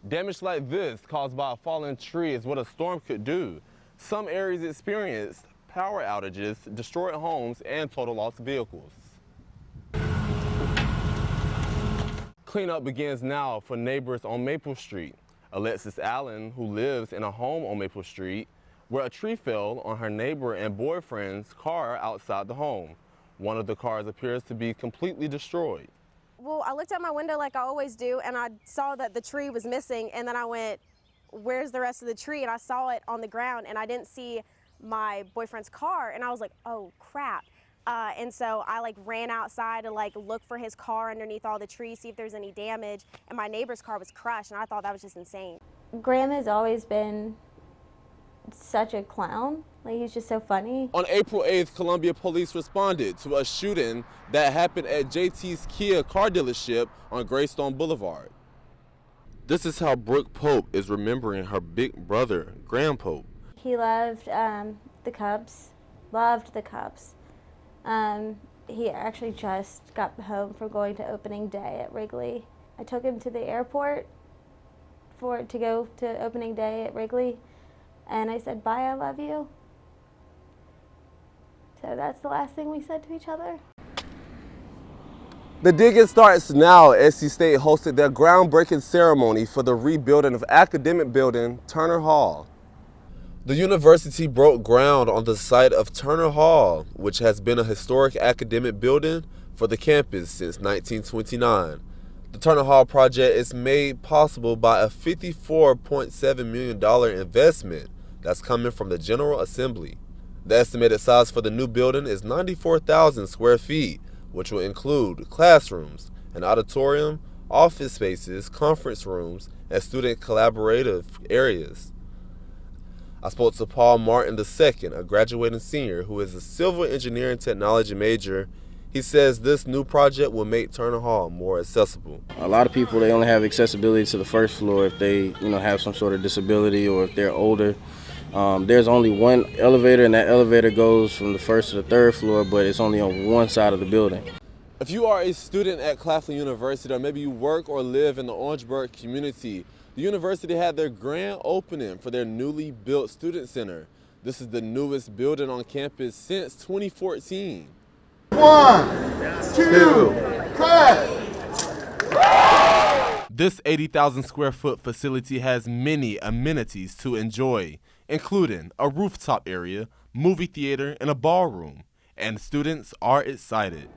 Damage like this caused by a fallen tree is what a storm could do. Some areas experienced power outages, destroyed homes, and total lost vehicles. Cleanup begins now for neighbors on Maple Street. Alexis Allen, who lives in a home on Maple Street, where a tree fell on her neighbor and boyfriend's car outside the home. One of the cars appears to be completely destroyed. Well, I looked out my window like I always do, and I saw that the tree was missing, and then I went, where's the rest of the tree? And I saw it on the ground, and I didn't see my boyfriend's car, and I was like, oh crap. And so I ran outside to look for his car underneath all the trees, see if there's any damage, and my neighbor's car was crushed, and I thought that was just insane. Graham has always been such a clown. He's just so funny. On April 8th, Columbia police responded to a shooting that happened at JT's Kia car dealership on Greystone Boulevard. This is how Brooke Pope is remembering her big brother, Graham Pope. He loved the Cubs, loved the Cubs. He actually just got home from going to opening day at Wrigley. I took him to the airport to go to opening day at Wrigley, and I said, bye, I love you. So that's the last thing we said to each other. The digging starts now. SC State hosted their groundbreaking ceremony for the rebuilding of academic building Turner Hall. The university broke ground on the site of Turner Hall, which has been a historic academic building for the campus since 1929. The Turner Hall project is made possible by a $54.7 million investment that's coming from the General Assembly. The estimated size for the new building is 94,000 square feet, which will include classrooms, an auditorium, office spaces, conference rooms, and student collaborative areas. I spoke to Paul Martin II, a graduating senior who is a civil engineering technology major. He says this new project will make Turner Hall more accessible. A lot of people, they only have accessibility to the first floor if they, have some sort of disability or if they're older. There's only one elevator, and that elevator goes from the first to the third floor, but it's only on one side of the building. If you are a student at Claflin University, or maybe you work or live in the Orangeburg community, the university had their grand opening for their newly built student center. This is the newest building on campus since 2014. 1, 2, cut! This 80,000 square foot facility has many amenities to enjoy, including a rooftop area, movie theater, and a ballroom. And students are excited.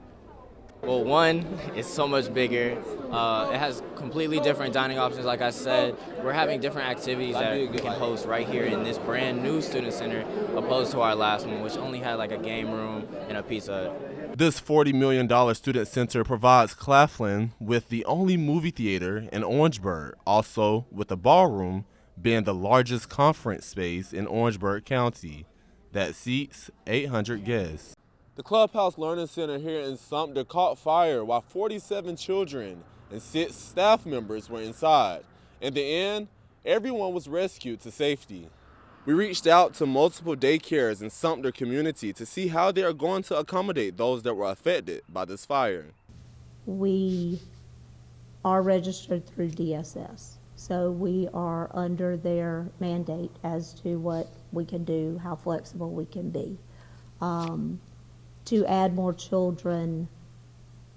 Well, one, it's so much bigger. It has completely different dining options, like I said. We're having different activities that we can host right here in this brand new student center, opposed to our last one, which only had a game room and a pizza. This $40 million student center provides Claflin with the only movie theater in Orangeburg, also with the ballroom being the largest conference space in Orangeburg County that seats 800 guests. The Clubhouse Learning Center here in Sumter caught fire while 47 children and 6 staff members were inside. In the end, everyone was rescued to safety. We reached out to multiple daycares in Sumter community to see how they are going to accommodate those that were affected by this fire. We are registered through DSS, so we are under their mandate as to what we can do, how flexible we can be. To add more children,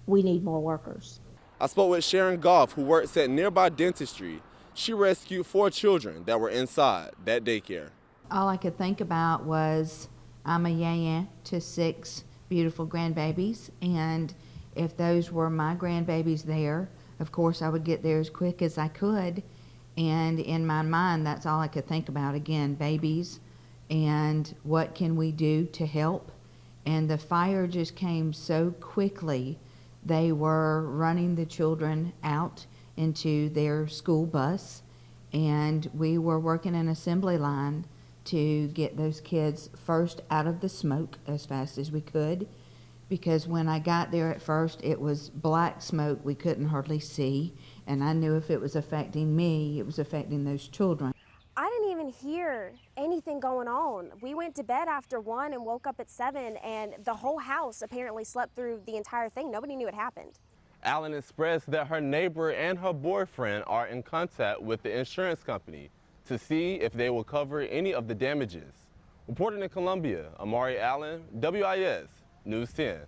we need more workers. I spoke with Sharon Goff, who works at Nearby Dentistry. She rescued 4 children that were inside that daycare. All I could think about was I'm a yaya to 6 beautiful grandbabies, and if those were my grandbabies there, of course I would get there as quick as I could. And in my mind, that's all I could think about. Again, babies, and what can we do to help? And the fire just came so quickly. They were running the children out into their school bus, and we were working an assembly line to get those kids first out of the smoke as fast as we could, because when I got there at first, it was black smoke we couldn't hardly see, and I knew if it was affecting me, it was affecting those children. I didn't even hear anything going on. We went to bed after 1 and woke up at 7, and the whole house apparently slept through the entire thing. Nobody knew it happened. Allen expressed that her neighbor and her boyfriend are in contact with the insurance company to see if they will cover any of the damages. Reporting in Columbia, Amari Allen, WIS News 10.